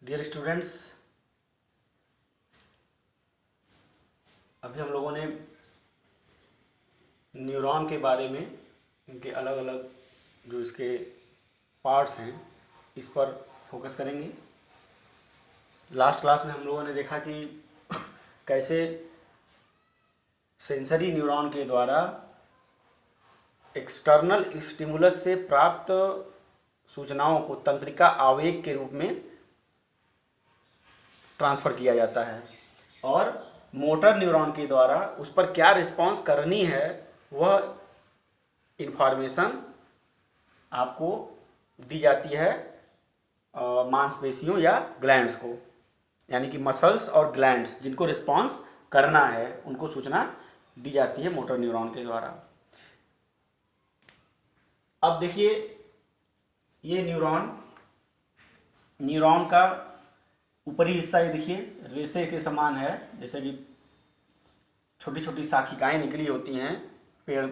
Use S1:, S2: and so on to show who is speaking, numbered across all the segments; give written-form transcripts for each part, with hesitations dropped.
S1: Dear students, अभी हम लोगों ने न्यूरॉन के बारे में, इनके अलग अलग जो इसके पार्ट्स हैं इस पर फोकस करेंगे। लास्ट क्लास में हम लोगों ने देखा कि कैसे सेंसरी न्यूरॉन के द्वारा एक्सटर्नल स्टिमुलस से प्राप्त सूचनाओं को तंत्रिका आवेग के रूप में ट्रांसफ़र किया जाता है और मोटर न्यूरॉन के द्वारा उस पर क्या रिस्पॉन्स करनी है वह इन्फॉर्मेशन आपको दी जाती है मांसपेशियों या ग्लैंड्स को, यानी कि मसल्स और ग्लैंड्स जिनको रिस्पॉन्स करना है उनको सूचना दी जाती है मोटर न्यूरॉन के द्वारा। अब देखिए, ये न्यूरॉन का ऊपरी हिस्सा ये देखिए रेशे के समान है, जैसे कि छोटी छोटी शाखिकाएं निकली होती हैं पेड़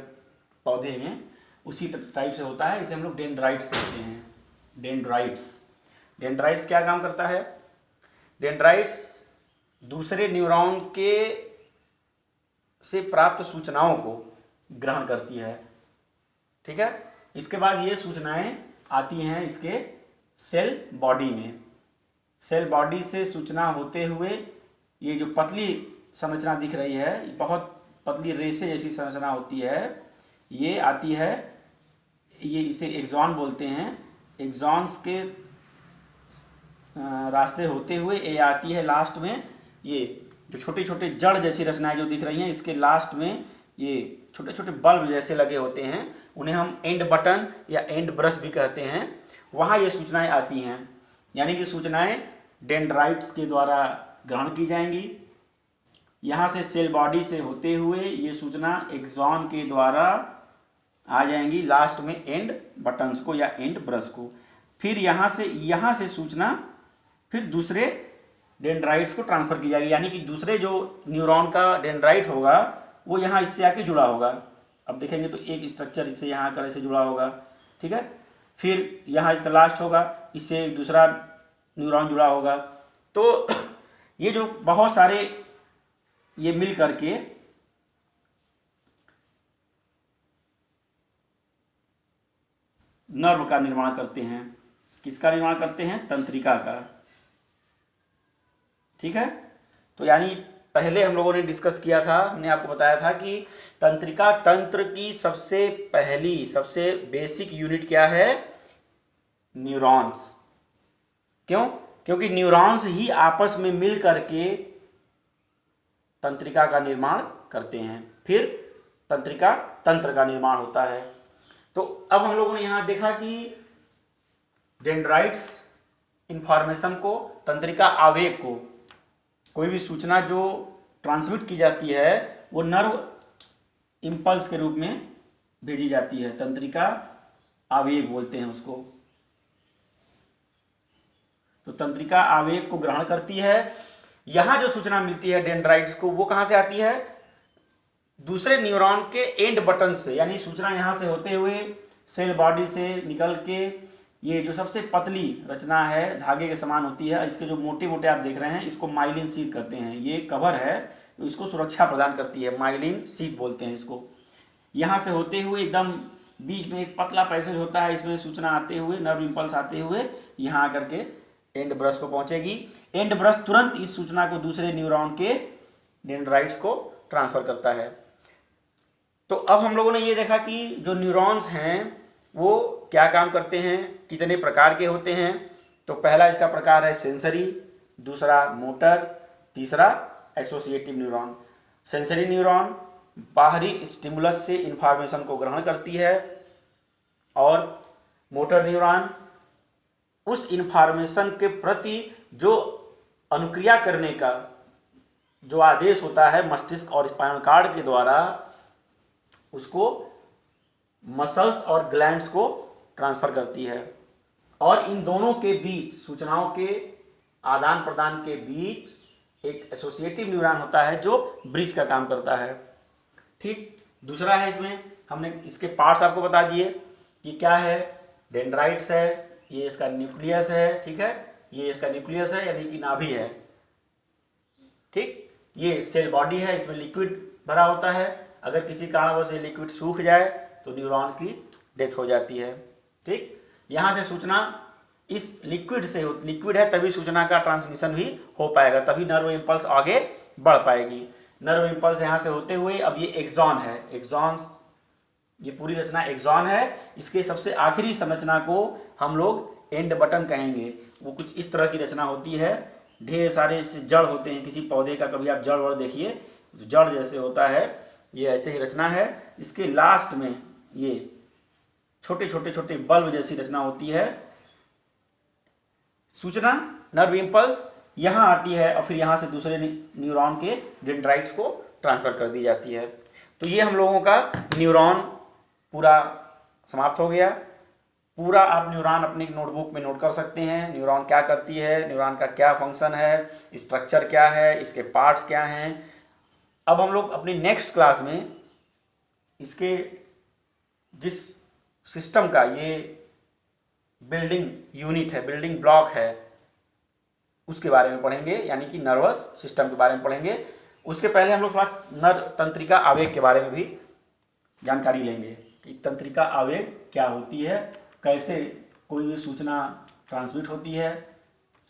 S1: पौधे में, उसी टाइप से होता है। इसे हम लोग डेंड्राइट्स कहते हैं। डेंड्राइट्स क्या काम करता है? डेंड्राइट्स दूसरे न्यूरॉन के से प्राप्त सूचनाओं को ग्रहण करती है, ठीक है। इसके बाद ये सूचनाएं आती हैं इसके सेल बॉडी में। सेल बॉडी से सूचना होते हुए ये जो पतली संरचना दिख रही है, बहुत पतली रेशे जैसी संरचना होती है, ये आती है, ये इसे एक्सॉन बोलते हैं। एक्सॉन्स के रास्ते होते हुए ये आती है लास्ट में। ये जो छोटे छोटे जड़ जैसी रचनाएं जो दिख रही हैं, इसके लास्ट में ये छोटे छोटे बल्ब जैसे लगे होते हैं, उन्हें हम एंड बटन या एंड ब्रश भी कहते हैं। वहाँ ये सूचनाएं आती हैं, यानी कि सूचनाएं डेंड्राइट्स के द्वारा ग्रहण की जाएंगी। यहाँ से सेल बॉडी से होते हुए ये सूचना एक्सॉन के द्वारा आ जाएंगी लास्ट में एंड बटन्स को या एंड ब्रश को। फिर यहाँ से सूचना फिर दूसरे डेंड्राइट्स को ट्रांसफर की जाएगी, यानी कि दूसरे जो न्यूरॉन का डेंड्राइट होगा वो यहाँ इससे आके जुड़ा होगा। अब देखेंगे तो एक स्ट्रक्चर इससे यहाँ आकर ऐसे जुड़ा होगा, ठीक है। फिर यहाँ इसका लास्ट होगा, इससे एक दूसरा न्यूरॉन जुड़ा होगा। तो ये जो बहुत सारे ये मिल करके नर्व का निर्माण करते हैं। किसका निर्माण करते हैं? तंत्रिका का, ठीक है। तो यानी पहले हम लोगों ने डिस्कस किया था, हमने आपको बताया था कि तंत्रिका तंत्र की सबसे पहली सबसे बेसिक यूनिट क्या है? न्यूरॉन्स। क्यों? क्योंकि न्यूरॉन्स ही आपस में मिल करके तंत्रिका का निर्माण करते हैं, फिर तंत्रिका तंत्र का निर्माण होता है। तो अब हम लोगों ने यहाँ देखा कि डेंड्राइट्स इंफॉर्मेशन को, तंत्रिका आवेग को, कोई भी सूचना जो ट्रांसमिट की जाती है वो नर्व इम्पल्स के रूप में भेजी जाती है, तंत्रिका आवेग बोलते हैं उसको। तो तंत्रिका आवेग को ग्रहण करती है। यहां जो सूचना मिलती है डेंड्राइट्स को, वो कहां से आती है? दूसरे न्यूरॉन के एंड बटन से, यानी सूचना यहां से होते हुए सेल बॉडी से निकल के ये जो सबसे पतली रचना है, धागे के समान होती है, इसके जो मोटे मोटे आप देख रहे हैं, इसको माइलिन शीथ कहते हैं। ये कवर है, तो इसको सुरक्षा प्रदान करती है, माइलिन शीथ बोलते हैं इसको। यहाँ से होते हुए एकदम बीच में एक पतला पैसेज होता है, इसमें सूचना आते हुए, नर्व इम्पल्स आते हुए यहाँ आकर के एंड ब्रश को पहुँचेगी। एंड ब्रश तुरंत इस सूचना को दूसरे न्यूरॉन के डेंड्राइट्स को ट्रांसफर करता है। तो अब हम लोगों ने ये देखा कि जो न्यूरॉन्स हैं वो क्या काम करते हैं, कितने प्रकार के होते हैं। तो पहला इसका प्रकार है सेंसरी, दूसरा मोटर, तीसरा एसोसिएटिव न्यूरॉन। सेंसरी न्यूरॉन बाहरी स्टिमुलस से इंफॉर्मेशन को ग्रहण करती है और मोटर न्यूरॉन उस इंफॉर्मेशन के प्रति जो अनुक्रिया करने का जो आदेश होता है मस्तिष्क और स्पाइनल कॉर्ड के द्वारा, उसको मसल्स और ग्लैंड्स को ट्रांसफर करती है। और इन दोनों के बीच, सूचनाओं के आदान प्रदान के बीच एक एसोसिएटिव न्यूरॉन होता है जो ब्रिज का काम करता है, ठीक। दूसरा है, इसमें हमने इसके पार्ट्स आपको बता दिए कि क्या है। डेंड्राइट्स है, ये इसका न्यूक्लियस है, ठीक है। ये इसका न्यूक्लियस है यानी कि नाभि है। ठीक, ये सेल बॉडी है, इसमें लिक्विड भरा होता है। अगर किसी कारणवश ये लिक्विड सूख जाए तो न्यूरॉन्स की डेथ हो जाती है। ठीक, यहाँ से सूचना इस लिक्विड से, लिक्विड है तभी सूचना का ट्रांसमिशन भी हो पाएगा, तभी नर्व इम्पल्स आगे बढ़ पाएगी। नर्व इम्पल्स यहाँ से होते हुए अब ये एक्सॉन है, एक्सॉन, ये पूरी रचना एक्सॉन है। इसके सबसे आखिरी संरचना को हम लोग एंड बटन कहेंगे। वो कुछ इस तरह की रचना होती है, ढेर सारे जड़ होते हैं किसी पौधे का, कभी आप जड़ वड़ देखिए, जड़ जैसे होता है, ये ऐसे ही रचना है। इसके लास्ट में ये छोटे छोटे छोटे बल्ब जैसी रचना होती है। सूचना नर्व इम्पल्स यहाँ आती है और फिर यहाँ से दूसरे न्यूरॉन के डेंड्राइट्स को ट्रांसफर कर दी जाती है। तो ये हम लोगों का न्यूरॉन पूरा समाप्त हो गया। पूरा आप न्यूरॉन अपनी नोटबुक में नोट कर सकते हैं, न्यूरॉन क्या करती है, न्यूरॉन का क्या फंक्शन है, स्ट्रक्चर क्या है, इसके पार्ट्स क्या हैं। अब हम लोग अपनी नेक्स्ट क्लास में इसके जिस सिस्टम का ये बिल्डिंग यूनिट है, बिल्डिंग ब्लॉक है, उसके बारे में पढ़ेंगे, यानी कि नर्वस सिस्टम के बारे में पढ़ेंगे। उसके पहले हम लोग थोड़ा नर तंत्रिका आवेग के बारे में भी जानकारी लेंगे कि तंत्रिका आवेग क्या होती है, कैसे कोई भी सूचना ट्रांसमिट होती है।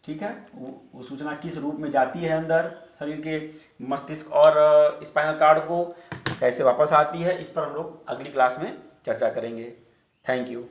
S1: ठीक है, वो सूचना किस रूप में जाती है अंदर शरीर के मस्तिष्क और स्पाइनल कार्ड को, कैसे वापस आती है, इस पर हम लोग अगली क्लास में चर्चा करेंगे। Thank you.